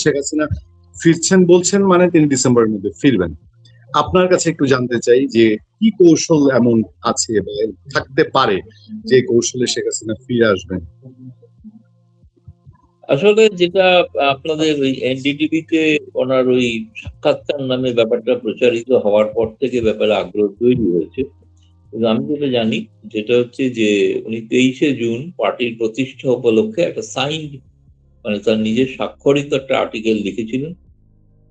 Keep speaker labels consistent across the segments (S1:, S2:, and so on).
S1: শেখ হাসিনা ফিরছেন বলছেন, মানে তিনি ডিসেম্বরের মধ্যে ফিরবেন। আপনার কাছে একটু জানতে চাই যে কি কৌশল এমন আছে বা থাকতে পারে যে কৌশলে শেখ হাসিনা ফিরে আসবেন।
S2: আসলে যেটা আপনাদের ওই এনডিটিভিতে ওনার ওই সাক্ষাৎকার নামে ব্যাপারটা প্রচারিত হওয়ার পর থেকে ব্যাপারে আগ্রহ তৈরি হয়েছে। কিন্তু আমি যেটা জানি যেটা হচ্ছে যে উনি 23শে জুন পার্টির প্রতিষ্ঠা উপলক্ষে একটা সাইন্ড, মানে তার নিজের স্বাক্ষরিত একটা আর্টিকেল লিখেছিলেন,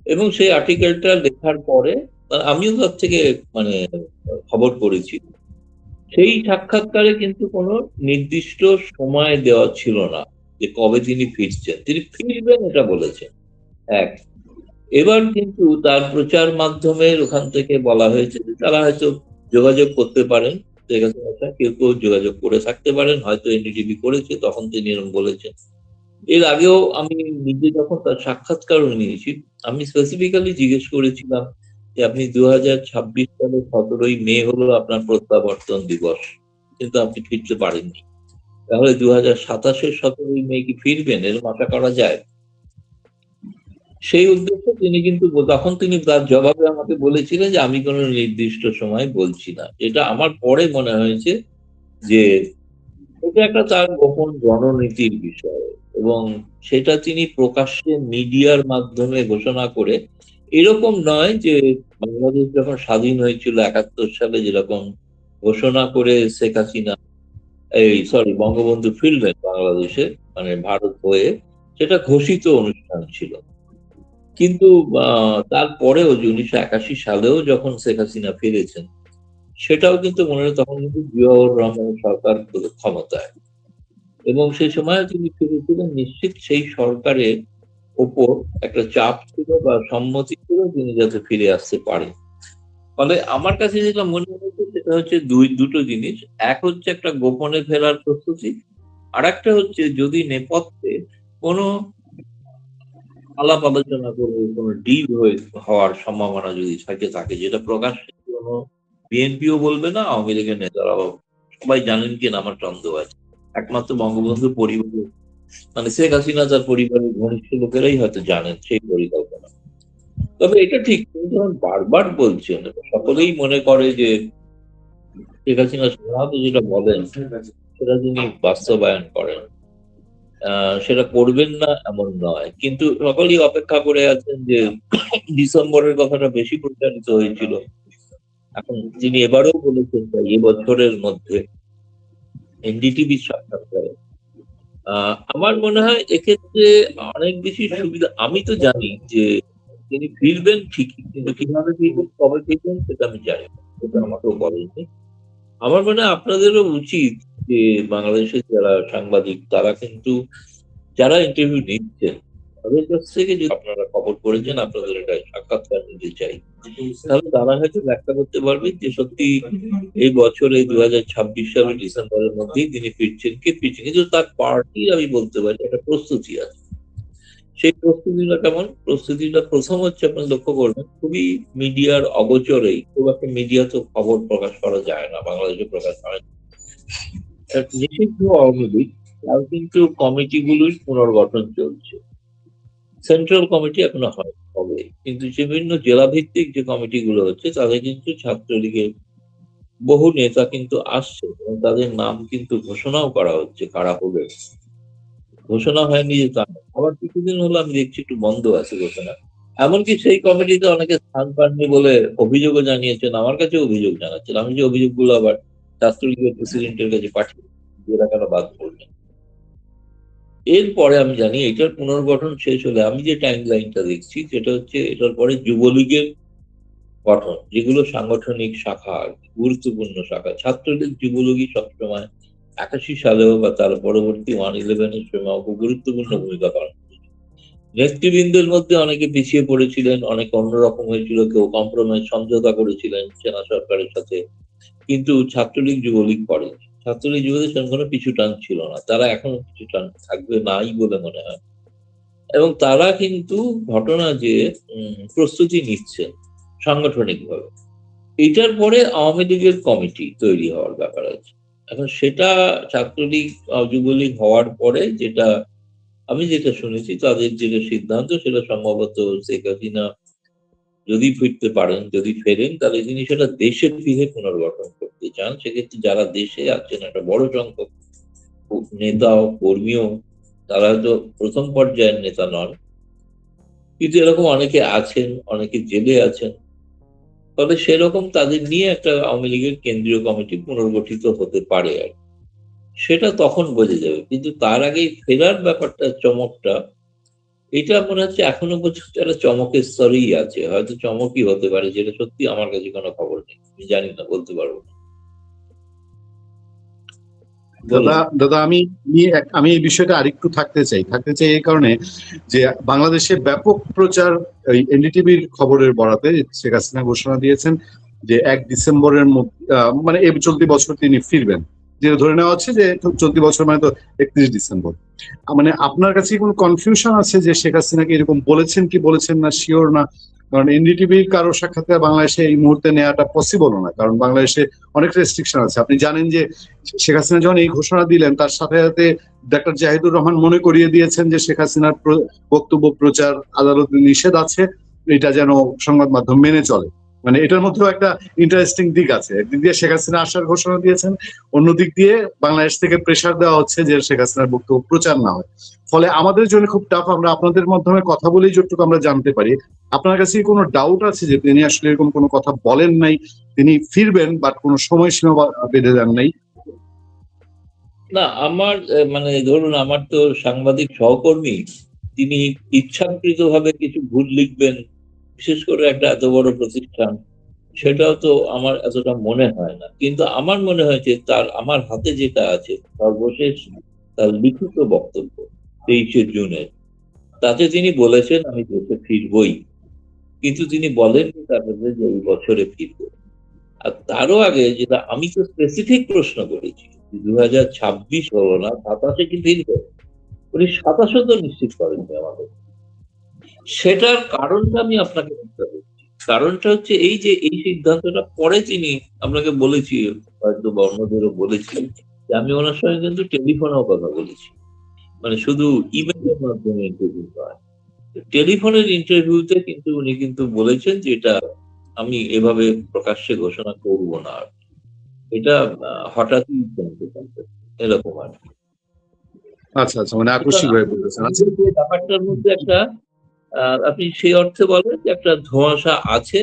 S2: এবং সেই আর্টিকেলটা লেখার পরে আমিও তার থেকে মানে খবর করেছি। সেই সাক্ষাৎকারে কিন্তু কোনো নির্দিষ্ট সময় দেওয়া ছিল না যে কবে তিনি ফিরছেন। তিনি ফিরবেন এটা বলেছেন এক। এবার কিন্তু তার প্রচার মাধ্যমের ওখান থেকে বলা হয়েছে যে তারা হয়তো যোগাযোগ করতে পারেন, ঠিক আছে, কেউ কেউ যোগাযোগ করে থাকতে পারেন, হয়তো এনডিটিভি করেছে, তখন তিনি এরকম বলেছেন। এর আগেও আমি নিজে যখন তার সাক্ষাৎকারও নিয়েছি, আমি স্পেসিফিক্যালি জিজ্ঞেস করেছিলাম যে আপনি 2026 সালের 17ই মে হলো আপনার প্রত্যাবর্তন দিবস, কিন্তু আপনি ফিরতে পারেননি, তাহলে 2027-এর 17ই মে কি ফিরবেন? এর আশা করা যায়? সেই উদ্দেশ্যে তিনি কিন্তু তখন তিনি তার জবাবে আমাকে বলেছিলেন যে আমি কোনো নির্দিষ্ট সময় বলছি না। এটা আমার পরে মনে হয়েছে যে এটা একটা তার গোপন রণনীতির বিষয়, এবং সেটা তিনি প্রকাশ্যে মিডিয়ার মাধ্যমে ঘোষণা করে, এরকম নয় যে বাংলাদেশ যখন স্বাধীন হয়েছিল 71 সালে যেরকম ঘোষণা করে শেখ হাসিনা, বঙ্গবন্ধু ফিরলেন বাংলাদেশে, মানে ভারত হয়ে, সেটা ঘোষিত অনুষ্ঠান ছিল। কিন্তু তারপরেও যে 1981 সালেও যখন শেখ হাসিনা ফিরেছেন, সেটাও কিন্তু মনে হয় তখন কিন্তু জিয়াউর রহমানের সরকার ক্ষমতায়, এবং সেই সময় তিনি ফিরেছিলেন, নিশ্চিত সেই সরকারের ওপর একটা চাপ ছিল বা সম্মতি ছিল তিনি যাতে ফিরে আসতে পারেন। ফলে আমার কাছে যেটা মনে হয়েছে সেটা হচ্ছে দুটো জিনিস। এক হচ্ছে একটা গোপনে ফেরার প্রস্তুতি, আর একটা হচ্ছে যদি নেপথ্যে কোনো আলাপ আলোচনা করে কোনো ডিল হওয়ার সম্ভাবনা যদি থাকে, যেটা প্রকাশ্যে কোনো বিএনপিও বলবে না, আওয়ামী লীগের নেতারাও, সবাই জানেন কিনা আমার সন্দেহ আছে, একমাত্র বঙ্গবন্ধু পরিবারের, মানে শেখ হাসিনা তার পরিবারের ঘনিষ্ঠ লোকেরাই হয়তো জানেন সেই পরিকল্পনা। তবে এটা ঠিক, তিনি যখন বারবার বলছেন, সকলেই মনে করে যে শেখ হাসিনা সাধারণত যেটা বলেন সেটা তিনি বাস্তবায়ন করেন, সেটা করবেন না এমন নয়, কিন্তু সকলেই অপেক্ষা করে আছেন যে ডিসেম্বরের কথাটা বেশি প্রচারিত হয়েছিল, এখন তিনি এবারও বলেছেন তাই এবছরের মধ্যে এনডিটিভির সাক্ষাৎকারে। আমার মনে হয় এক্ষেত্রে অনেক বেশি সুবিধা। আমি তো জানি যে তিনি ফিরবেন ঠিকই, কিন্তু কিভাবে ফিরবেন, কবে ফিরবেন সেটা আমি জানি না, সেটা আমাকেও বলেনি। আমার মনে হয় আপনাদেরও উচিত যে বাংলাদেশের যারা সাংবাদিক তারা কিন্তু, যারা ইন্টারভিউ নিচ্ছেন, তাদের কাছ থেকে যদি আপনারা খবর করেছেন আপনাদের এটা সাক্ষাৎকার নিতে চাই, তাহলে তারা হয়তো ব্যাখ্যা করতে পারবেন যে সত্যি এই বছরে 2026 সালের ডিসেম্বরের মধ্যেই তিনি ফিরছেন কি ফিরছেন, কিন্তু তার পার্টির আমি বলতে পারি একটা প্রস্তুতি আছে। সেই প্রস্তুতিটা কেমন? প্রস্তুতিটা প্রথম হচ্ছে আপনি লক্ষ্য করবেন খুবই মিডিয়ার অগোচরেই, খুব একটা মিডিয়া তো খবর প্রকাশ করা যায় না, বাংলাদেশে প্রকাশ হয় না, নিষিদ্ধ আওয়ামী লীগ তার কিন্তু কমিটিগুলোর পুনর্গঠন চলছে। সেন্ট্রাল কমিটি এখনো হবে, কিন্তু বিভিন্ন জেলা ভিত্তিক যে কমিটিগুলো হচ্ছে তাদের কিন্তু ছাত্রলীগের বহু নেতা কিন্তু আসছে, এবং তাদের নাম কিন্তু ঘোষণাও করা হচ্ছে কারা হবে। ঘোষণা হয়নি যে তা না। আবার কিছুদিন হলো আমি দেখছি একটু বন্ধ আছে ঘোষণা। এমনকি সেই কমিটিতে অনেকে স্থান পাননি বলে অভিযোগও জানিয়েছেন, আমার কাছে অভিযোগ জানাচ্ছেন। আমি যে অভিযোগগুলো আবার ছাত্রলীগের প্রেসিডেন্টের কাছে পাঠিয়ে এরা কেন বাদ পড়লেন। এরপরে আমি জানি এটার পুনর্গঠন শেষ হলে আমি যে টাইম লাইনটা দেখছি সেটা হচ্ছে এটার পরে যুবলীগের গঠন, যেগুলো সাংগঠনিক শাখা, গুরুত্বপূর্ণ শাখা। ছাত্রলীগ যুবলীগই সবসময় 81 সালেও বা তার পরবর্তী 111-এর সময় গুরুত্বপূর্ণ ভূমিকা পালন করেছে। নেতৃবৃন্দের মধ্যে অনেকে পিছিয়ে পড়েছিলেন, অনেকে অন্যরকম হয়েছিল, কেউ কম্প্রোমাইজ সমঝোতা করেছিলেন সেনা সরকারের সাথে, কিন্তু ছাত্রলীগ যুবলীগ করেনি। ছাত্রলীগ যুবলীগ সেরকম কোনো পিছু টান ছিল না, তারা এখনো পিছু টান থাকবে নাই বলে মনে হয়। এবং তারা কিন্তু ঘটনা যে প্রস্তুতি নিচ্ছে সাংগঠনিক ভাবে। এটার পরে আওয়ামী লীগের কমিটি তৈরি হওয়ার ব্যাপার আছে। এখন সেটা ছাত্রলীগ যুবলীগ হওয়ার পরে যেটা আমি যেটা শুনেছি তাদের যেটা সিদ্ধান্ত সেটা সম্ভবত শেখ হাসিনা যদি ফিরতে পারেন, যদি ফেরেন, তাহলে তিনি সেটা দেশে ফিরে পুনর্গঠন করতে চান। সেক্ষেত্রে যারা দেশে আছেন একটা বড় সংখ্যক নেতা ও কর্মীও, তারা হয়তো প্রথম পর্যায়ের নেতা নন, কিন্তু এরকম অনেকে আছেন, অনেকে জেলে আছেন। তবে সেরকম তাদের নিয়ে একটা আওয়ামী লীগের কেন্দ্রীয় কমিটি পুনর্গঠিত হতে পারে আর কি। সেটা তখন বোঝা যাবে, কিন্তু তার আগে ফেরার ব্যাপারটা, চমকটা, এটা মনে হচ্ছে এখনো পর্যন্ত একটা চমকের স্তরেই আছে। হয়তো চমকই হতে পারে, যেটা সত্যি আমার কাছে কোনো খবর নেই, আমি জানি না, বলতে পারবো না। বলুন।
S1: দাদা দাদা আমি আমি এই বিষয়টা আরেকটু থাকতে চাই এই কারণে যে বাংলাদেশে ব্যাপক প্রচার এই এনডিটিভির খবরের বরাতে শেখ হাসিনা ঘোষণা দিয়েছেন যে 1 ডিসেম্বরের মধ্যে মানে এই চলতি বছর তিনি ফিরবেন, যেটা ধরে নেওয়া হচ্ছে যে চলতি বছর মানে তো 31 ডিসেম্বর। মানে আপনার কাছে কি কোনো কনফিউশন আছে যে শেখ হাসিনাকে এরকম বলেছেন কি বলেছেন না, শিওর না? কারণ এনডিটিভির কারো সাক্ষাৎকার বাংলাদেশে এই মুহূর্তে নেওয়াটা পসিবল না, কারণ বাংলাদেশে অনেক রেস্ট্রিকশন আছে। আপনি জানেন যে শেখ হাসিনা যখন এই ঘোষণা দিলেন তার সাথে সাথে ডাক্তার জাহিদুর রহমান মনে করিয়ে দিয়েছেন যে শেখ হাসিনার বক্তব্য প্রচার আদালতে নিষেধ আছে, এটা যেন সংবাদ মাধ্যম মেনে চলে। মানে এটার মধ্যেও একটা ইন্টারেস্টিং দিক আছে, একদিক দিয়ে শেখ হাসিনা আসার ঘোষণা দিয়েছেন, অন্য দিক দিয়ে বাংলাদেশ থেকে প্রেসার দেওয়া হচ্ছে যে শেখ হাসিনার বক্তব্য প্রচার না হয়। ফলে আমাদের জন্য খুব টাফ। আমরা আপনাদের মাধ্যমে কথা বলেই যতটুকু আমরা জানতে পারি, আপনার কাছে কোনো ডাউট আছে যে তিনি আসলে এরকম কোনো কথা বলেন নাই, তিনি ফিরবেন বাট কোনো সময়সীমা বেঁধে দেন নাই?
S2: না, আমার মানে ধরুন, আমার তো সাংবাদিক সহকর্মী, তিনি ইচ্ছাকৃতভাবে কিছু ভুল লিখবেন, বিশেষ করে একটা এত বড় প্রতিষ্ঠান, সেটাও তো আমার এতটা মনে হয় না। কিন্তু আমার মনে হয়েছে তার, আমার হাতে যেটা আছে সর্বশেষ তার লিখিত বক্তব্য 23শে জুনের, তাতে তিনি বলেছেন আমি দেশে ফিরবই, কিন্তু তিনি বলেননি তারপরে যে এই বছরে ফিরবো। আর তারও আগে যেটা আমি তো স্পেসিফিক প্রশ্ন করেছি, 2026 হলো না, 27-এ কি ফিরবে? উনি 27-ও তো নিশ্চিত করেননি আমাদের। সেটার কারণটা আমি আপনাকে বলতে পারছি। কারণটা হচ্ছে এই যে এই সিদ্ধান্তটা পরে তিনি, আপনাকে বলেছি হয়তো বা অন্যদেরও বলেছি, যে আমি ওনার সঙ্গে কিন্তু টেলিফোনেও কথা বলেছি, মানে শুধু ইমেলের মাধ্যমে ইন্টারভিউ নয়, টেলিফোনের ইন্টারভিউতে কিন্তু উনি কিন্তু বলেছেন যে এটা আমি এভাবে প্রকাশ্যে ঘোষণা করব না আর। এটা হঠাৎই জানতে পারবে, এরকম আর কি।
S1: আচ্ছা আচ্ছা, মানে
S2: সুতরাং
S1: আকস্মিক হয়ে পড়েছেন। আচ্ছা
S2: এই ব্যাপারটার মধ্যে একটা আপনি সেই অর্থে বলেন যে একটা ধোঁয়াশা আছে,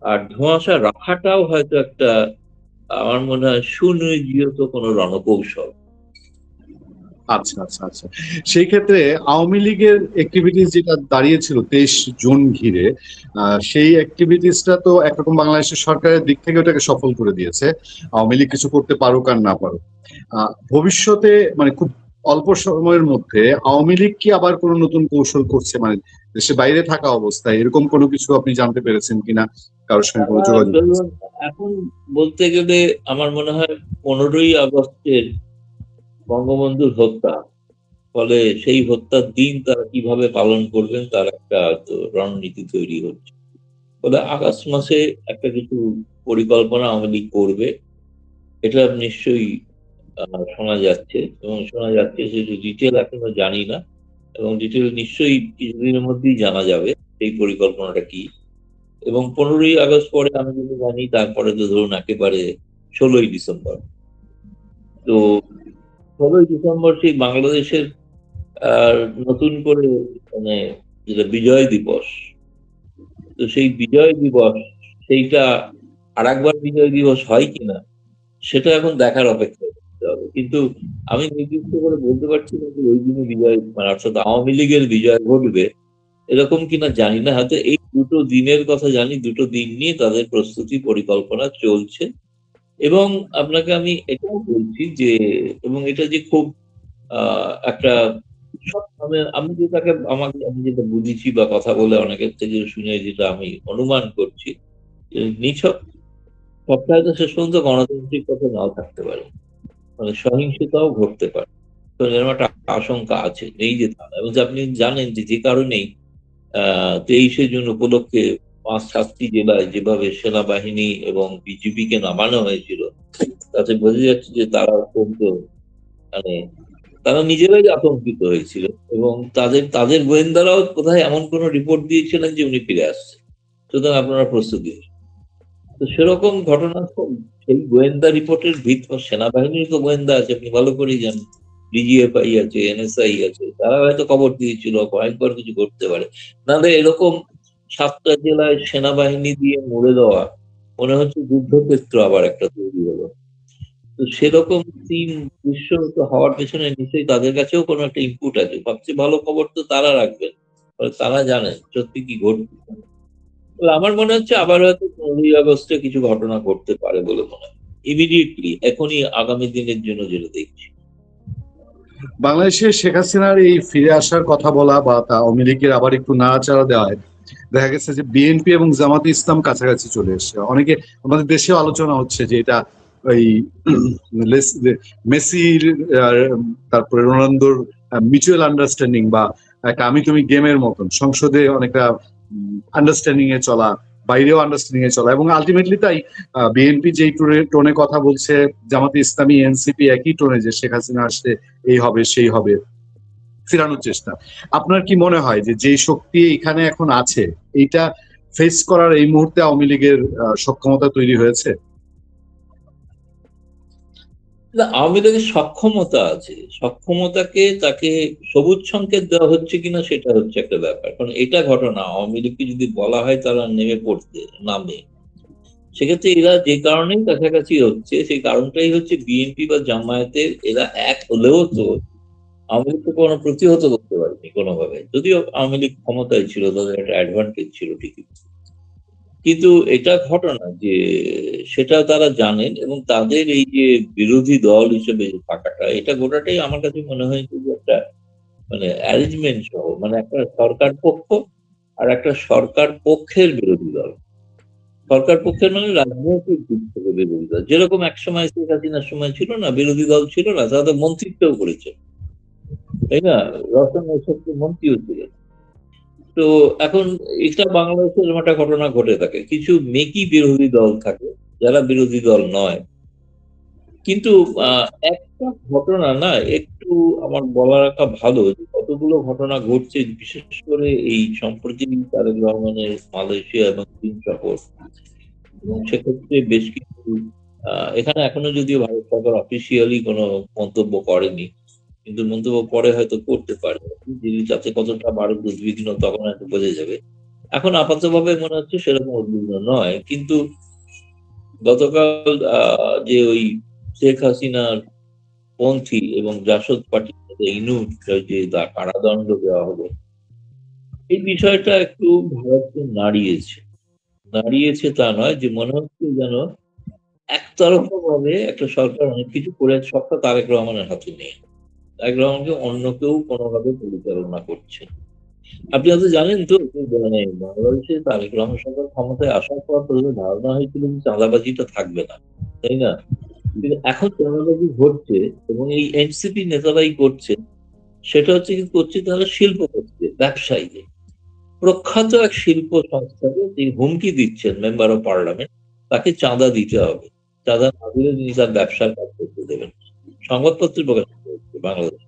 S2: আর ধোঁয়াশা রাখাটাও হয়তো একটা, আমার মনে হয়, সুনিয়োজিত কোনো রণকৌশল।
S1: আচ্ছা আচ্ছা আচ্ছা, সেই ক্ষেত্রে আওয়ামী লীগের অ্যাক্টিভিটিস যেটা দাঁড়িয়েছিল 23 জুন ঘিরে, সেই অ্যাক্টিভিটিসটা তো একরকম বাংলাদেশের সরকারের দিক থেকে ওটাকে সফল করে দিয়েছে, আওয়ামী লীগ কিছু করতে পারুক আর না পারুক। ভবিষ্যতে মানে খুব অল্প সময়ের মধ্যে আওয়ামী লীগ কি আবার কোনো নতুন কৌশল করছে, মানে দেশে বাইরে থাকা অবস্থায় এরকম কোনো কিছু আপনি জানতে পেরেছেন কিনা, কারোর সঙ্গে কোনো যোগাযোগ?
S2: ধরুন, এখন বলতে গেলে আমার মনে হয় 15ই আগস্টের বঙ্গবন্ধুর হত্যা, ফলে সেই হত্যার দিন তারা কিভাবে পালন করবেন তার একটা তো রণনীতি তৈরি হচ্ছে। ফলে আগস্ট মাসে একটা কিছু পরিকল্পনা আওয়ামী লীগ করবে, এটা নিশ্চয়ই শোনা যাচ্ছে, এবং শোনা যাচ্ছে সেটা ডিটেল এখনো জানি না, এবং ডিটেল নিশ্চয়ই কিছুদিনের মধ্যেই জানা যাবে সেই পরিকল্পনাটা কি। এবং 15ই আগস্ট পরে আমি যদি জানি, তারপরে তো ধরুন একেবারে 16ই ডিসেম্বর। তো 16ই ডিসেম্বর সেই বাংলাদেশের আর নতুন করে, মানে যেটা বিজয় দিবস, তো সেই বিজয় দিবস, সেইটা আর একবার বিজয় দিবস হয় কিনা সেটা এখন দেখার অপেক্ষা করতে হবে। কিন্তু আমি নির্দিষ্ট করে বলতে পারছি না যে ওই দিনে বিজয়, মানে অর্থাৎ আওয়ামী লীগের বিজয় ঘটবে এরকম কিনা জানি না। হয়তো এই দুটো দিনের কথা জানি, দুটো দিন নিয়ে তাদের প্রস্তুতি পরিকল্পনা চলছে। এবং আপনাকে আমি এটাও বলছি যে, এবং এটা যে খুব একটা আমি যেটাকে, আমি যেটা বুঝেছি বা কথা বলে অনেকের থেকে শুনে যেটা আমি অনুমান করছি, যে নিছক সপ্তাহে তো শেষ পর্যন্ত গণতান্ত্রিক কথা নাও থাকতে পারে, মানে সহিংসতাও ঘটতে পারে। তো এরকম একটা আশঙ্কা আছে, এই যে তা না। এবং যে আপনি জানেন যে যে কারণেই 23শে জুন উপলক্ষে 5-7টি জেলায় যেভাবে সেনাবাহিনী এবং বিজিবিকে নামানো হয়েছিল, তাতে বোঝা যাচ্ছে যে তারা অত্যন্ত, মানে তারা নিজেরাই আতঙ্কিত হয়েছিল এবং তাদের তাদের গোয়েন্দারাও কোথায় এমন কোন রিপোর্ট দিয়েছিলেন যে উনি ফিরে আসছে, সুতরাং আপনারা প্রস্তুতি নিন। তো সেরকম ঘটনা সেই গোয়েন্দা রিপোর্টের ভিত্তি সেনাবাহিনীর তো গোয়েন্দা আছে, আপনি ভালো করেই জানেন, ডিজিএফআই আছে, এনএসআই আছে, তারা হয়তো খবর দিয়েছিল ভয়ঙ্কর কিছু করতে পারে। নাহলে এরকম 7টা জেলায় সেনাবাহিনী দিয়ে মুড়ে দেওয়া মনে হচ্ছে যুদ্ধক্ষেত্র আবার একটা তৈরি হলো। তো সেরকম সিন দৃশ্য তো হওয়ার পেছনে নিশ্চয়ই তাদের কাছেও কোনো একটা ইনপুট আছে। সবচেয়ে ভালো খবর তো তারা রাখবেন, ফলে তারা জানেন সত্যি কি ঘটছে। তো আমার মনে হচ্ছে আবার হয়তো 15ই আগস্টে কিছু ঘটনা ঘটতে পারে বলে মনে হয়, ইমিডিয়েটলি এখনই আগামী দিনের জন্য যেটা দেখছি।
S1: বাংলাদেশে শেখ হাসিনার এই ফিরে আসার কথা বলা বা তা আওয়ামী লীগের আবার একটু নাড়াচাড়া দেওয়ায় দেখা গেছে যে বিএনপি এবং জামাতে ইসলাম কাছাকাছি চলে এসছে। অনেকে আমাদের দেশেও আলোচনা হচ্ছে যে এটা ওই মেসির তারপরে রোনালদোর মিউচুয়াল আন্ডারস্ট্যান্ডিং বা একটা আমি তুমি গেমের মতন সংসদে অনেকটা আন্ডারস্ট্যান্ডিং এ চলা, বাইরেও আন্ডারস্ট্যান্ডিং এ চলা, এবং আলটিমেটলি তাই বিএনপি যেই টোনে কথা বলছে, জামাতে ইসলামী এনসিপি একই টোনে যে শেখ হাসিনা আসলে এই হবে সেই হবে, ফেরানোর চেষ্টা। আপনার কি মনে হয় যে যে শক্তি এখানে এখন আছে এইটা ফেস করার এই মুহূর্তে আওয়ামী লীগের সক্ষমতা তৈরি হয়েছে?
S2: না, আওয়ামী লীগের সক্ষমতা আছে, সক্ষমতাকে তাকে সবুজ সংকেত দেওয়া হচ্ছে কিনা সেটা হচ্ছে একটা ব্যাপার। কারণ এটা ঘটনা, আওয়ামী লীগকে যদি বলা হয় তারা নেমে পড়তে নামে, সেক্ষেত্রে এরা যে কারণেই কাছাকাছি হচ্ছে সেই কারণটাই হচ্ছে বিএনপি বা জামায়াতের এরা এক হলেও তো আওয়ামী লীগকে কোনো প্রতিহত করতে পারেনি কোনোভাবে। যদিও আওয়ামী লীগ ক্ষমতায় ছিল, তাদের একটা অ্যাডভান্টেজ ছিল ঠিকই, কিন্তু এটা ঘটনা যে সেটা তারা জানেন এবং তাদের এই যে বিরোধী দল হিসেবে যে থাকাটা, এটা গোটাটাই আমার কাছে মনে হয় যে একটা মানে অ্যারেঞ্জমেন্ট সহ, মানে একটা সরকার পক্ষ আর একটা সরকার পক্ষের বিরোধী দল। সরকার পক্ষের মানে রাজনৈতিক দিক থেকে বিরোধী দল, যেরকম একসময় শেখ হাসিনার সময় ছিল না, বিরোধী দল ছিল না, তাদের মন্ত্রিত্বও করেছে, তাই না? রতন মন্ত্রীও ছিলেন। তো এখন এটা বাংলাদেশের এরকম একটা ঘটনা ঘটে থাকে, কিছু মেকি বিরোধী দল থাকে যারা বিরোধী দল নয়, কিন্তু একটা ঘটনা না একটু আমার বলা রাখা ভালো যে কতগুলো ঘটনা ঘটছে, বিশেষ করে এই সম্প্রতি তারেক রহমানের মালয়েশিয়া এবং চীন সফর, এবং সেক্ষেত্রে বেশ কিছু এখানে এখনো যদিও ভারত সরকার অফিসিয়ালি কোনো মন্তব্য করেনি, কিন্তু মন্তব্য পরে হয়তো করতে পারে, যদি যাতে কতটা ভারত উদ্বিগ্ন তখন হয়তো বোঝা যাবে। এখন আপাতভাবে মনে হচ্ছে সেরকম উদ্বিগ্ন নয়, কিন্তু গতকাল যে ওই শেখ হাসিনার পন্থী এবং জাসদ পার্টিতে ইনুর যে কারাদণ্ড দেওয়া হলো, এই বিষয়টা একটু ভারতকে নাড়িয়েছে। নাড়িয়েছে তা নয়, যে মনে হচ্ছে যেন একতরফা ভাবে একটা সরকার অনেক কিছু করে, সবটা তারেক রহমানের হাতে নেই, তারেক রহমানকে অন্য কেউ কোনোভাবে পরিচালনা করছে। আপনি হয়তো জানেন তো যে মানে বাংলাদেশে তারেক রহমান সরকার ক্ষমতায় আসার পর প্রথমে ধারণা হয়েছিল যে চাঁদাবাজিটা থাকবে না, তাই না? কিন্তু এখন চাঁদাবাজি ঘটছে এবং এই এনসিপি নেতারাই করছে। সেটা হচ্ছে কি করছে, তারা শিল্পপতি ব্যবসায়ীদের, প্রখ্যাত এক শিল্প সংস্থাকে যে হুমকি দিচ্ছেন মেম্বার অফ পার্লামেন্ট, তাকে চাঁদা দিতে হবে, চাঁদা না দিলে তিনি তার ব্যবসার কাজ করতে দেবেন। সংবাদপত্রে প্রকাশ করেছে বাংলাদেশ,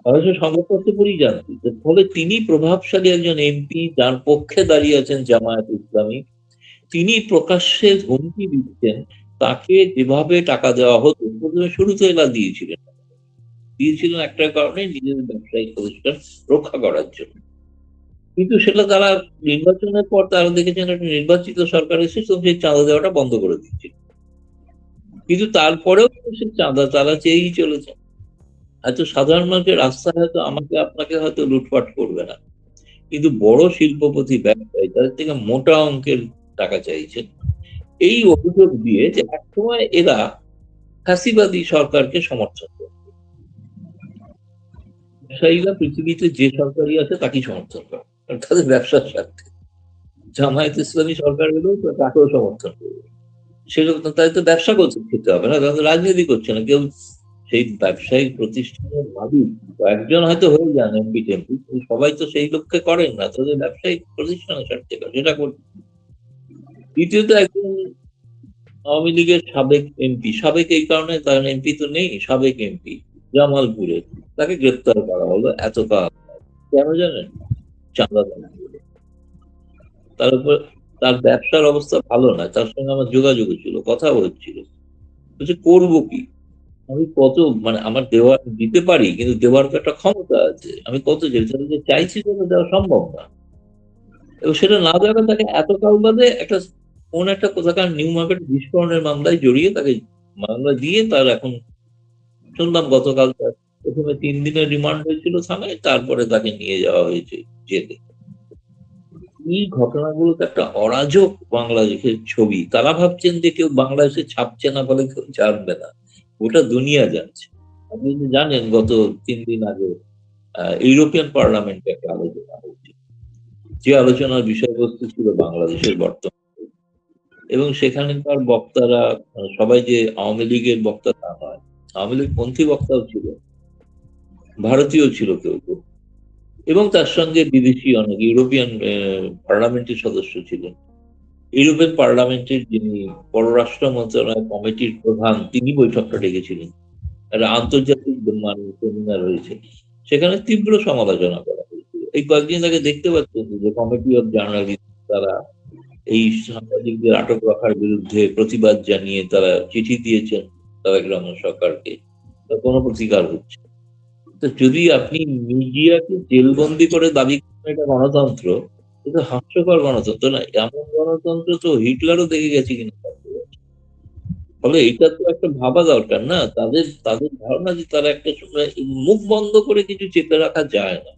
S2: অবশ্য সংবাদপত্র পড়েই জানছি। ফলে তিনি প্রভাবশালী একজন এমপি, যার পক্ষে দাঁড়িয়ে আছেন জামায়াত ইসলামী, তিনি প্রকাশ্যে হুমকি দিচ্ছেন তাকে যেভাবে টাকা দেওয়া হতো। প্রথমে শুরুতে এরা দিয়েছিলেন, দিয়েছিলেন একটা কারণে, নিজেদের ব্যবসায়িক প্রতিষ্ঠান রক্ষা করার জন্য। কিন্তু সেটা তারা নির্বাচনের পর তারা দেখেছেন একটা নির্বাচিত সরকার এসে সেই চাঁদা দেওয়াটা বন্ধ করে দিচ্ছে, কিন্তু তারপরেও সে চাঁদা তারা চেয়েই চলেছে। হয়তো সাধারণ মানুষের রাস্তায় হয়তো আমাকে আপনাকে হয়তো লুটপাট করবে না, কিন্তু বড় শিল্পপতি ব্যবসায়ী তাদের থেকে মোটা অঙ্কের টাকা চাইছেন, এই অভিযোগ দিয়ে যে একসময় এরা ফ্যাসিবাদী সরকারকে সমর্থন করে। ব্যবসায়ীরা পৃথিবীতে যে সরকারই আছে তাকেই সমর্থন করে, কারণ তাদের ব্যবসার স্বার্থে। জামায়াত ইসলামী সরকার হলেও তাকেও সমর্থন করবে, সেরকম তাই তো ব্যবসা করছে, খেতে হবে না, তাদের রাজনীতি করছে না কেউ। সেই ব্যবসায়িক প্রতিষ্ঠানের মালিক একজন হয়তো হয়ে যান এমপি টেমপি, সবাই তো সেই লক্ষ্যে করেন না, তাদের ব্যবসায়িক প্রতিষ্ঠানের স্বার্থে যেটা করছে। দ্বিতীয়ত একজন আওয়ামী লীগের সাবেক এমপি, সাবেক এই কারণে, কারণ এমপি তো নেই, সাবেক এমপি, জামালপুরে, তাকে গ্রেপ্তার করা হলো এত কাল। কেন জানেন? চাঁদা দাবি করে। তার উপর তার ব্যবসার অবস্থা ভালো না, তার সঙ্গে আমার যোগাযোগ ছিল, কথা হচ্ছিল, বলছে করবো কি, আমি কত, মানে আমার দিতে পারি, কিন্তু দেওয়ার তো একটা ক্ষমতা আছে, আমি কত যে চাইছি সেটা দেওয়া সম্ভব না। এবং সেটা না দেওয়া তাকে এতকাল বাদে কোন একটা কোথাকার নিউ মার্কেট বিস্ফোরণের মামলায় জড়িয়ে তাকে মামলা দিয়ে তার এখন শুনলাম গতকাল তার প্রথমে 3 দিনের রিমান্ড হয়েছিল থানায়, তারপরে তাকে নিয়ে যাওয়া হয়েছে জেলে। এই ঘটনাগুলো তো একটা অরাজক বাংলাদেশের ছবি। তারা ভাবছেন যে কেউ বাংলাদেশে ছাপছে না বলে কেউ জানবে না, গোটা দুনিয়া জানছে। আপনি যদি জানেন, গত 3 দিন আগে ইউরোপিয়ান পার্লামেন্টে একটা আলোচনা হয়েছে, যে আলোচনার বিষয়বস্তু ছিল বাংলাদেশের বর্তমান, এবং সেখানকার বক্তারা সবাই যে আওয়ামী লীগের বক্তা তা নয়, আওয়ামী লীগ পন্থী বক্তাও ছিল, ভারতীয় ছিল কেউ কেউ, এবং তার সঙ্গে বিদেশি অনেক ইউরোপিয়ান পার্লামেন্টের সদস্য ছিলেন। ইউরোপিয়ান পার্লামেন্টের যিনি পররাষ্ট্র মন্ত্রণালয় কমিটির প্রধান, তিনি বৈঠকটা ডেকেছিলেন। একটা আন্তর্জাতিক মানে সেমিনার হয়েছে, সেখানে তীব্র সমালোচনা করা হয়েছিল। এই কয়েকদিন আগে দেখতে পাচ্ছেন যে কমিটি অফ জার্নালিস্ট, তারা এই সাংবাদিকদের আটক রাখার বিরুদ্ধে প্রতিবাদ জানিয়ে তারা চিঠি দিয়েছেন তারেক রহমান সরকারকে, কোনো প্রতিকার হচ্ছে। তো যদি আপনি মিডিয়াকে জেলবন্দি করে দাবি করেন এটা গণতন্ত্র, এটা হাস্যকর গণতন্ত্র না। এমন গণতন্ত্র তো হিটলারও দেখে গেছে কিনা। ফলে এটা তো একটা ভাবা দরকার না, তাদের তাদের ধারণা যে তারা একটা সময় মুখ বন্ধ করে কিছু চেপে রাখা যায় না।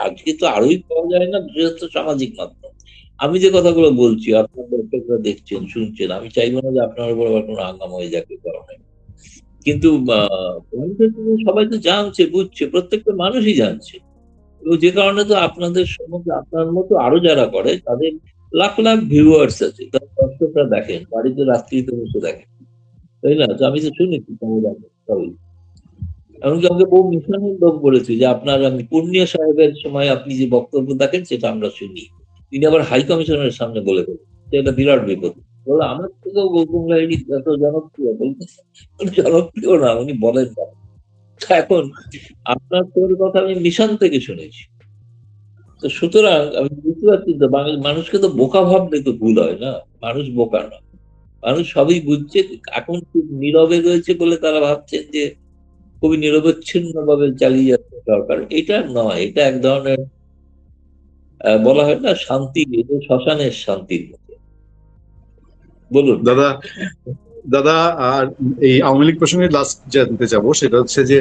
S2: আজকে তো আরোই পাওয়া যায় না, বিশেষত সামাজিক মাধ্যম। আমি যে কথাগুলো বলছি, আপনার দর্শকরা দেখছেন শুনছেন, আমি চাইবো না যে আপনার উপর আবার কোনো হাঙ্গামা হয়ে যাবে কারণে। কিন্তু সবাই তো জানছে, বুঝছে, প্রত্যেকটা মানুষই জানছে। এবং যে কারণে তো আপনাদের সম্বন্ধে, আপনার মতো আরো যারা করে তাদের লাখ লাখ ভিউয়ার্স আছে, তার দর্শকরা দেখেন, বাড়িতে রাত্রিতে বসে দেখেন, তাই না? তো আমি তো শুনেছি খবর আছে সবই। এমনকি আমাকে বহু মিশনের লোক বলেছে যে আপনার, আমি পূর্ণিয়া সাহেবের সময় আপনি যে বক্তব্য দেখেন সেটা আমরা শুনি। তিনি আবার হাই কমিশনের সামনে বলে দেবেন, এটা বিরাট বিপদ। বলে আমার থেকেও গৌতম লাহিড়ী এত জনপ্রিয়, বলতে জনপ্রিয় না, উনি বলেন না। এখন আপনার তোর কথা আমি মিশন থেকে শুনেছি। তো সুতরাং আমি বুঝতে পারছি, তো মানুষকে তো বোকা ভাবলে তো ভুল হয় না। মানুষ বোকা না, মানুষ সবই বুঝছে। এখন খুব নীরবে রয়েছে বলে তারা ভাবছেন যে খুবই নিরবচ্ছিন্ন ভাবে চালিয়ে যাচ্ছে সরকার। এটা নয়, এটা এক ধরনের বলা হয় না শান্তি, এটা শ্মশানের শান্তির মতো। বলুন।
S1: দাদা, দাদা, আর এই আওয়ামী লীগ প্রসঙ্গে লাস্ট জানতে চাবো, সেটা হচ্ছে যে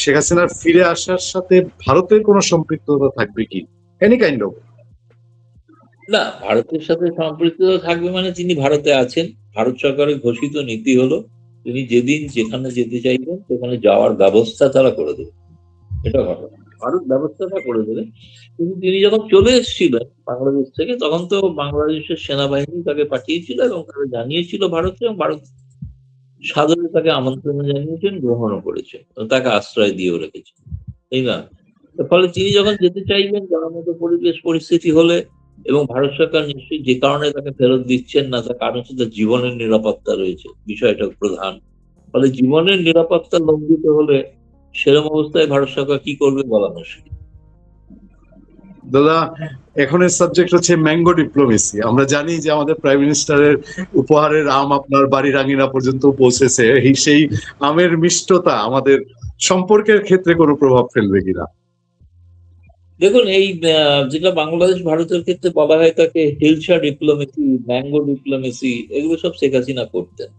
S1: শেখ হাসিনার ফিরে আসার সাথে ভারতের কোনো সম্পৃক্ততা থাকবে কি, এনি কাইন্ড অফ?
S2: না, ভারতের সাথে সম্পৃক্ত থাকবে মানে তিনি ভারতে আছেন। ভারত সরকারের ঘোষিত নীতি হলো তিনি যেদিন যেখানে যেতে চাইবেন সেখানে যাওয়ার ব্যবস্থা তারা করে দেবে। এটা ঘটনা, ভারত ব্যবস্থাটা করে দেবে। কিন্তু তিনি যখন চলে এসেছিলেন বাংলাদেশ থেকে, তখন তো বাংলাদেশের সেনাবাহিনী তাকে পাঠিয়েছিল এবং তারা জানিয়েছিল ভারতকে, এবং ভারত সাদরে তাকে আমন্ত্রণ জানিয়েছেন, গ্রহণও করেছেন, তাকে আশ্রয় দিয়েও রেখেছেন, তাই না? ফলে তিনি যখন যেতে চাইবেন, যার মতো পরিবেশ পরিস্থিতি হলে, এবং ভারত সরকার নিশ্চয়ই যে কারণে তাকে ফেরত দিচ্ছেন না, তার কারণ হচ্ছে তার জীবনের নিরাপত্তা রয়েছে, বিষয়টা প্রধান। ফলে জীবনের নিরাপত্তা লঙ্ঘিত হলে সেরকম অবস্থায় ভারত সরকার কি করবে বলা মুশকিল।
S1: দাদা, এখনের সাবজেক্ট হচ্ছে ম্যাঙ্গো ডিপ্লোমেসি। আমরা জানি যে আমাদের প্রাইম মিনিস্টারের উপহারের আম আপনার বাড়ির আঙিনা পর্যন্ত পৌঁছেছে। সেই আমের মিষ্টতা আমাদের সম্পর্কের ক্ষেত্রে কোনো প্রভাব ফেলবে কিনা?
S2: দেখুন, এই যেটা বাংলাদেশ ভারতের ক্ষেত্রে বলা হয় তাকে হিলসা ডিপ্লোমেসি, ম্যাঙ্গো ডিপ্লোমেসি, এগুলো সব শেখ হাসিনা করতেন।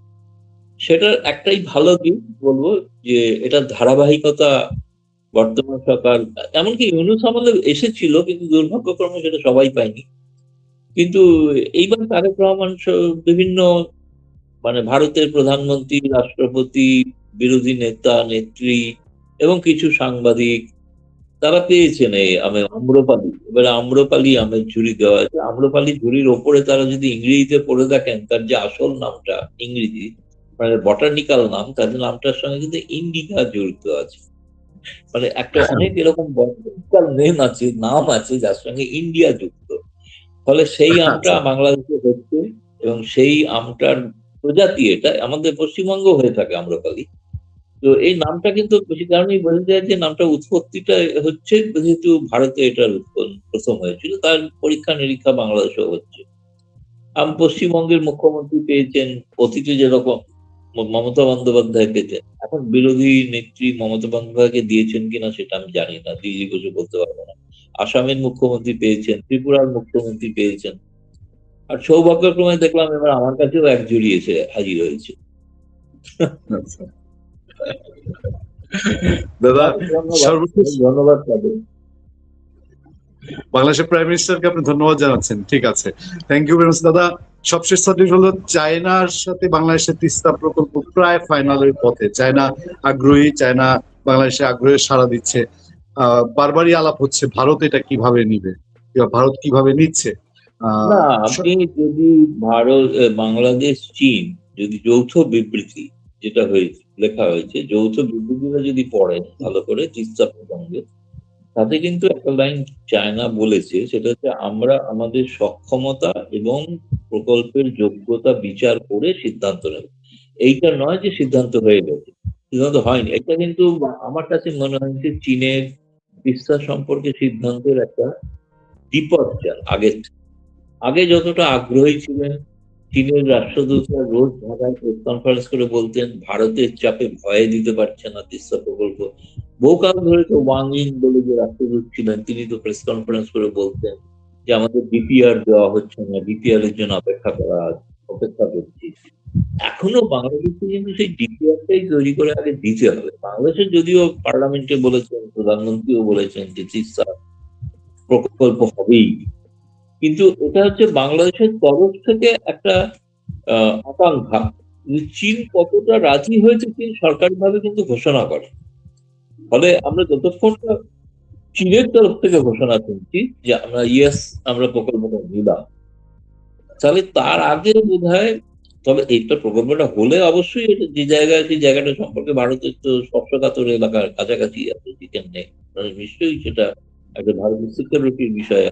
S2: সেটার একটাই ভালো দিক বলবো, যে এটা ধারাবাহিকতা বর্তমান সরকার, এমনকি ইউনূস আমলে এসেছিল, কিন্তু দুর্ভাগ্যক্রমে সেটা সবাই পায়নি। কিন্তু এইবার তারেক রহমান বিভিন্ন, মানে ভারতের প্রধানমন্ত্রী, রাষ্ট্রপতি, বিরোধী নেতা নেত্রী এবং কিছু সাংবাদিক, তারা পেয়েছেন এই আম্রপালি। এবারে আম্রপালি আমের ঝুড়ি দেওয়া হয়েছে। আম্রপালি ঝুড়ির ওপরে তারা যদি ইংরেজিতে পড়ে দেখেন, তার যে আসল নামটা ইংরেজি, মানে বটানিক্যাল নাম, তাদের নামটার সঙ্গে কিন্তু ইন্ডিকা জড়িত আছে। মানে একটা অনেক এরকম বটানিক্যাল নেম আছে, নাম আছে যার সঙ্গে ইন্ডিয়া যুক্ত। ফলে সেই আমটা
S1: আচ্ছা,
S2: বাংলাদেশে হচ্ছে, এবং সেই আমটার প্রজাতি, এটা আমাদের পশ্চিমবঙ্গ হয়ে থাকে আম্রপালি, তো এই নামটা কিন্তু বেশি কারণেই বোঝা যায় যে নামটা উৎপত্তিটা হচ্ছে যেহেতু ভারতে এটার প্রথম হয়েছিল, তার পরীক্ষা নিরীক্ষা বাংলাদেশেও হচ্ছে। পশ্চিমবঙ্গের মুখ্যমন্ত্রী পেয়েছেন অতীতে যেরকম মমতা বন্দ্যোপাধ্যায় পেতেন, এখন বিরোধী নেত্রী মমতা বন্দ্যোপাধ্যায়কে দিয়েছেন কিনা সেটা আমি জানি না, দিদি কিছু বলতে পারবো না। আসামের মুখ্যমন্ত্রী পেয়েছেন, ত্রিপুরার মুখ্যমন্ত্রী পেয়েছেন, আর সৌভাগ্যক্রমে দেখলাম এবার আমার কাছেও এক জুড়ি এসে হাজির হয়েছে।
S1: আচ্ছা। দাদা,
S2: ধন্যবাদ,
S1: সর্বশেষ
S2: ধন্যবাদ তাদের।
S1: বাংলাদেশের প্রাইম মিনিস্টারকে আপনি ধন্যবাদ জানাচ্ছেন, ঠিক আছে, থ্যাংক ইউ ভেরি মাচ দাদা। সবশেষ সাবজেক্ট হলো চায়নার সাথে বাংলাদেশের তিস্তা প্রকল্প প্রায় ফাইনালের পথে। চায়না আগ্রহী, চায়না বাংলাদেশে আগ্রহে সাড়া দিচ্ছে। বারবারই আলাপ হচ্ছে ভারত এটা কিভাবে নিবে, ভারত কিভাবে নিচ্ছে।
S2: না, আপনি যদি ভারত, বাংলাদেশ, চীন যদি যৌথ বিবৃতি যেটা হয়েছে, লেখা হয়েছে, যৌথ বিবৃতিটা যদি পড়েন ভালো করে তিস্তা প্রসঙ্গে, তাতে কিন্তু একটা লাইন চায়না বলেছে, সেটা হচ্ছে আমরা আমাদের সক্ষমতা এবং প্রকল্পের যোগ্যতা বিচার করে সিদ্ধান্ত নেব। এইটা নয় যে সিদ্ধান্ত হয়ে গেছে, সিদ্ধান্ত হয়নি। এটা কিন্তু আমার কাছে মনে হয় যে চীনের তিস্তা সম্পর্কে সিদ্ধান্তের একটা ডিপারচার। আগে যতটা আগ্রহী ছিলেন, চীনের রাষ্ট্রদূতরা রোজ ঢাকায় প্রেস কনফারেন্স করে বলতেন ভারতের চাপে ভয়ে দিতে পারছে না তিস্তা প্রকল্প। বহুকাল ধরে তো ওয়াং ইং বলে যে রাষ্ট্রদূত ছিলেন, তিনি তো প্রেস কনফারেন্স করে বলতেন যে আমাদের ডিপিআর দেওয়া হচ্ছে না, ডিপিআর এর জন্য অপেক্ষা করছি। এখনো বাংলাদেশে কিন্তু সেই ডিপিআরটাই তৈরি করে আগে দিতে হবে। বাংলাদেশের যদিও পার্লামেন্টে বলেছেন, প্রধানমন্ত্রীও বলেছেন যে তিস্তা প্রকল্প হবেই, কিন্তু এটা হচ্ছে বাংলাদেশের তরফ থেকে একটা আকাঙ্ক্ষা। চীন কতটা রাজি হয়েছে চীন সরকারিভাবে কিন্তু ঘোষণা করে। ফলে আমরা যতক্ষণ না চীনের তরফ থেকে ঘোষণা শুনছি যে আমরা ইয়েস আমরা প্রকল্পটা নিলাম, তাহলে তার আগে বোধহয়, তবে এইটা প্রকল্পটা হলে অবশ্যই এটা যে জায়গায়, সেই জায়গাটা সম্পর্কে ভারতের তো স্পর্শকাতর এলাকার কাছাকাছি আছে, চিকেন নেই, নিশ্চয়ই সেটা একটা ভারতের সিকিউরিটির বিষয়।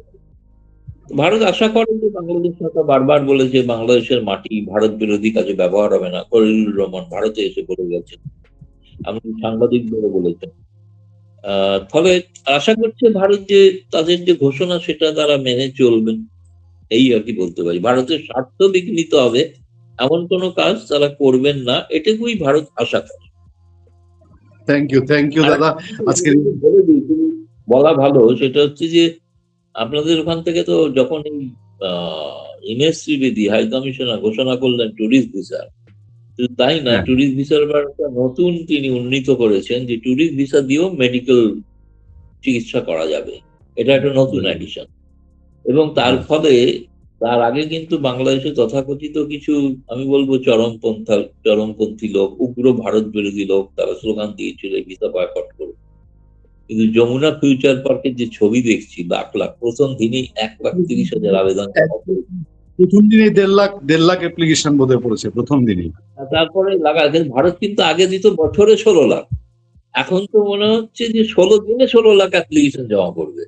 S2: ভারত আশা করে যে বাংলাদেশ সরকার বারবার বলেছে বাংলাদেশের মাটি ভারত বিরোধী কাজে ব্যবহার হবে না, খলিলুর রহমান ভারতে এসে বলে গেছেন, এমনকি সাংবাদিকদেরও বলেছেন। ফলে আশা করছে ভারত যে তাদের যে ঘোষণা সেটা তারা মেনে চলবেন, এই আর কি বলতে পারি। ভারতের স্বার্থ বিঘ্নিত হবে এমন কোনো কাজ তারা করবেন না, এটুকুই ভারত আশা করে।
S1: থ্যাংক ইউ দাদা। আজকে
S2: বলে দিই, বলা ভালো, সেটা হচ্ছে যে আপনাদের ওখান থেকে তো যখন এই ইমেজ ত্রিবেদী হাই কমিশনার ঘোষণা করলেন ট্যুরিস্ট ভিসা, তাই না, ট্যুরিস্ট ভিসার একটা নতুন তিনি উন্নীত করেছেন যে ট্যুরিস্ট ভিসা দিয়েও মেডিকেল চিকিৎসা করা যাবে, এটা একটা নতুন অ্যাডিশন। এবং তার ফলে তার আগে কিন্তু বাংলাদেশে তথাকথিত কিছু, আমি বলবো চরমপন্থী লোক, উগ্র ভারত বিরোধী লোক, তারা স্লোগান দিয়েছিল ভিসা বয়কট করবে। কিন্তু যমুনা ফিউচার পার্কের যে ছবি দেখছি, লাখ লাখ, প্রথম দিনই 1,30,000 আবেদন,
S1: প্রথম দিনই 1.5 লাখ অ্যাপ্লিকেশন বোধহয় পড়েছে প্রথম দিনই।
S2: তারপরে ভারত কিন্তু আগে দিত বছরে 16 লাখ, এখন তো মনে হচ্ছে যে 16 দিনে 16 লাখ অ্যাপ্লিকেশন জমা করবে,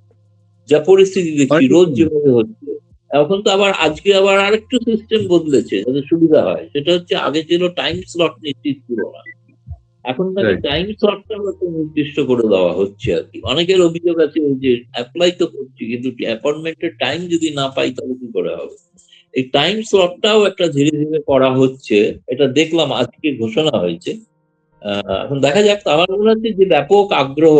S2: যা পরিস্থিতি দেখছি রোজ যেভাবে হচ্ছে। এখন তো আজকে আবার আরেকটু সিস্টেম বদলেছে যাতে সুবিধা হয়, সেটা হচ্ছে আগে ছিল টাইম স্লট নিশ্চিত ছিল না, এখন তাকে টাইম স্লটটা নির্দিষ্ট করে দেওয়া হচ্ছে আর কি। অনেকের অভিযোগ আছে যে অ্যাপ্লাই তো করছি কিন্তু অ্যাপয়েন্টমেন্টের টাইম যদি না পাই তাহলে কি করে হবে। এই টাইম স্লটটাও একটা ধীরে ধীরে করা হচ্ছে, এটা দেখলাম আজকে ঘোষণা হয়েছে। এখন দেখা যাক। আমার মনে হচ্ছে যে ব্যাপক আগ্রহ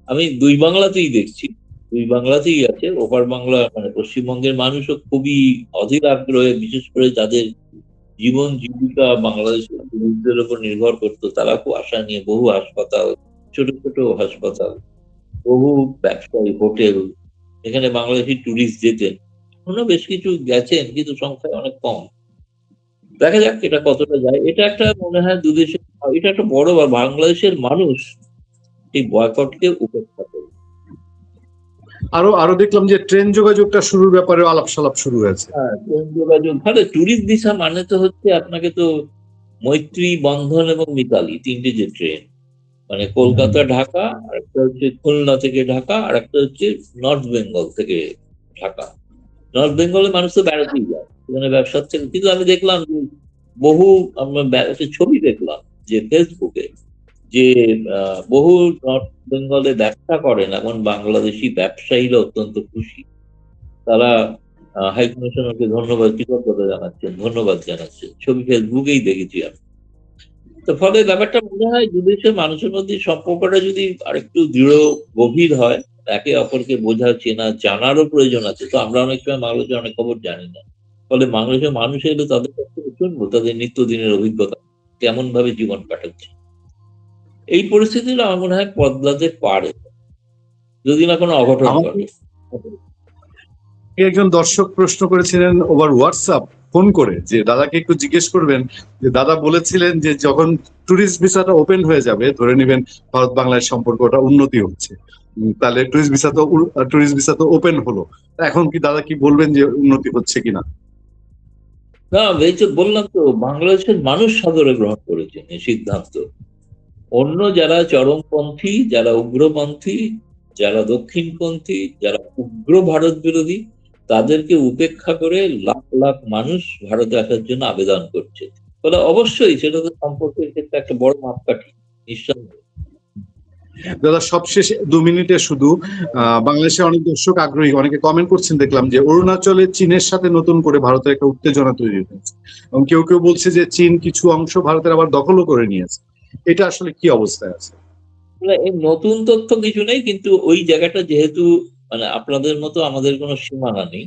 S2: আমি দুই বাংলাতেই দেখছি, দুই বাংলাতেই আছে। ওপার বাংলা মানে পশ্চিমবঙ্গের মানুষও খুবই অধীর আগ্রহে, বিশেষ করে যাদের জীবন জীবিকা বাংলাদেশের টুরিস্টদের উপর নির্ভর করতো, তারা খুব আশা নিয়ে বহু হাসপাতাল, ছোট ছোট হাসপাতাল, বহু ব্যবসায়ী, হোটেল, এখানে বাংলাদেশি টুরিস্ট যেতেন, এখনো বেশ কিছু গেছেন কিন্তু সংখ্যায় অনেক কম। দেখা যাক এটা কতটা যায়। এটা একটা মনে হয় দুদেশের, এটা একটা বড়, বাংলাদেশের মানুষ এই বয়কটকে উপেক্ষা করে।
S1: আরো দেখলাম যে ট্রেন যোগাযোগটা শুরুর ব্যাপারে আলাপ সালাপ শুরু হয়েছে।
S2: হ্যাঁ, ট্রেন যোগাযোগ ভালো। ট্যুরিস্ট ভিসা মানে তো হচ্ছে আপনাকে তো মৈত্রী, বন্ধন এবং মিতালি, তিনটে যে ট্রেন, মানে কলকাতা ঢাকা, আর একটা হচ্ছে খুলনা থেকে ঢাকা, আর একটা হচ্ছে নর্থ বেঙ্গল থেকে ঢাকা। নর্থ বেঙ্গলের মানুষ তো বেড়াতেই যায়, সেখানে ব্যবসার থেকে। কিন্তু আমি দেখলাম যে বহু, আমরা ছবি দেখলাম যে ফেসবুকে যে বহু নর্থ বেঙ্গলে ব্যবসা করেন এমন বাংলাদেশি ব্যবসায়ীরা অত্যন্ত খুশি। তারা হাই কমিশনারকে ধন্যবাদ, কৃতজ্ঞতা জানাচ্ছেন, ধন্যবাদ জানাচ্ছেন। ছবি ফেসবুকেই দেখেছি আমি। তো ফলে ব্যাপারটা মনে হয় দুদেশের মানুষের মধ্যে সম্পর্কটা যদি আরেকটু দৃঢ় গভীর হয়, একে অপরকে বোঝা চেনা জানারও প্রয়োজন আছে। তো আমরা অনেক সময় বাংলাদেশের অনেক খবর জানি না। ফলে বাংলাদেশের মানুষ এলে তাদের কাছ থেকে শুনবো তাদের নিত্যদিনের অভিজ্ঞতা, কেমন ভাবে জীবন কাটাচ্ছে। এই পরিস্থিতিটা আমার মনে হয় বদলাতে পারে, যদি না কোনো অঘটন
S1: আমাকে
S2: ঘটে।
S1: একজন দর্শক প্রশ্ন করেছিলেন ওভার হোয়াটসঅ্যাপ ফোন করে, যে দাদাকে একটু জিজ্ঞেস করবেন যে দাদা বলেছিলেন যে যখন ট্যুরিস্ট ভিসাটা ওপেন হয়ে যাবে, ধরে নেবেন ভারত বাংলাদেশ সম্পর্কটা উন্নতি হচ্ছে, তাহলে ট্যুরিস্ট ভিসা তো ওপেন হলো, এখন কি দাদা কি বলবেন যে উন্নতি হচ্ছে কিনা?
S2: না, এই তো বললাম তো, বাংলাদেশের মানুষ সাদরে গ্রহণ করেছেন এই সিদ্ধান্ত। অন্য যারা চরমপন্থী, যারা উগ্রপন্থী, যারা দক্ষিণপন্থী, যারা উগ্র ভারত বিরোধী, তাদেরকে উপেক্ষা করে লাখ লাখ মানুষ ভারতে আসার জন্য আবেদন করছে। ফলে অবশ্যই সেটা তো সম্পর্কের ক্ষেত্রে একটা বড় মাপকাঠি, নিঃসন্দেহে।
S1: দাদা সবশেষে 2 মিনিটে শুধু বাংলাদেশে অনেক দর্শক আগ্রহী, অনেকে কমেন্ট করছেন দেখলাম যে অরুণাচলে চীনের সাথে নতুন করে ভারতের একটা উত্তেজনা তৈরি হয়েছে, এবং কেউ কেউ বলছে যে চীন কিছু অংশ ভারতের আবার দখলও করে নিয়েছে। এটা আসলে কি অবস্থায় আছে?
S2: এই নতুন তথ্য কিছু নেই, কিন্তু ওই জায়গাটা যেহেতু মানে আপনাদের মতো আমাদের কোনো সীমানা নেই,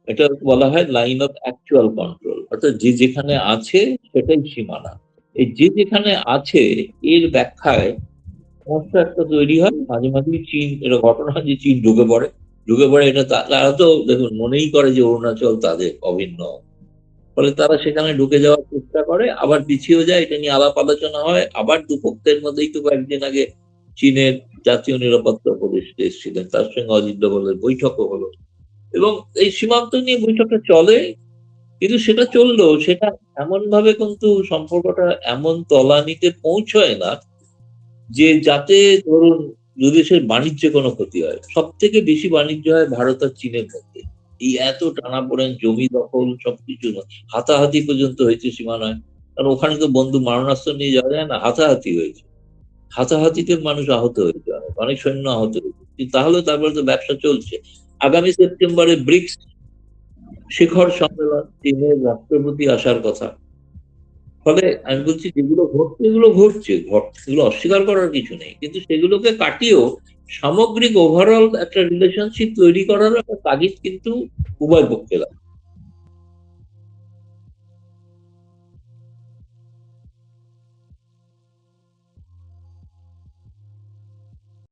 S2: এটা বলা হয় লাইন অফ অ্যাকচুয়াল কন্ট্রোল, অর্থাৎ যে যেখানে আছে সেটাই সীমানা। এই যে যেখানে আছে এর ব্যাখ্যায় সমস্যা একটা তৈরি হয় মাঝে মাঝে। চীন, এটা ঘটনা যে চীন ঢুকে পড়ে এটা তারা তো দেখুন মনেই করে যে অরুণাচল তাদের অভিন্ন। ফলে তারা সেখানে ঢুকে যাওয়ার চেষ্টা করে, আবার পিছিয়েও যায়। এটা নিয়ে আলাপ আলোচনা হয়, আবার দুপক্ষের মধ্যেই তো কয়েকদিন আগে চীনের জাতীয় নিরাপত্তা উপদেষ্টা এসেছিলেন, তার সঙ্গে অজিত ডোভালের বৈঠকও হলো, এবং এই সীমান্ত নিয়ে বৈঠকটা চলে। কিন্তু সেটা চললেও সেটা এমন ভাবে কিন্তু সম্পর্কটা এমন তলানিতে পৌঁছয় না যে যাতে ধরুন দুদেশের বাণিজ্যে কোনো ক্ষতি হয়। সব থেকে বেশি বাণিজ্য হয় ভারত আর চীনের মধ্যে। এই এত টানাপোড়েন, জমি দখল সবকিছু হাতাহাতি পর্যন্ত হয়েছে সীমানায়। কারণ ওখানে তো বন্ধু মারণাস্ত্র নিয়ে যাওয়া যায় না, হাতাহাতি হয়েছে। হাতাহাতিতে মানুষ আহত হয়েছে, অনেক অনেক সৈন্য আহত হয়েছে। কিন্তু তাহলে তারপরে তো ব্যবসা চলছে। আগামী সেপ্টেম্বরে ব্রিক্স শিখর সম্মেলন, চীনের রাষ্ট্রপতি আসার কথা। ফলে আমি বলছি যেগুলো ঘটছে এগুলো ঘটছে, এগুলো অস্বীকার করার কিছু নেই, কিন্তু সেগুলোকে কাটিয়েও সামগ্রিক ওভারঅল একটা রিলেশনশিপ তৈরি করার একটা তাগিদ কিন্তু উভয় পক্ষে লাগে।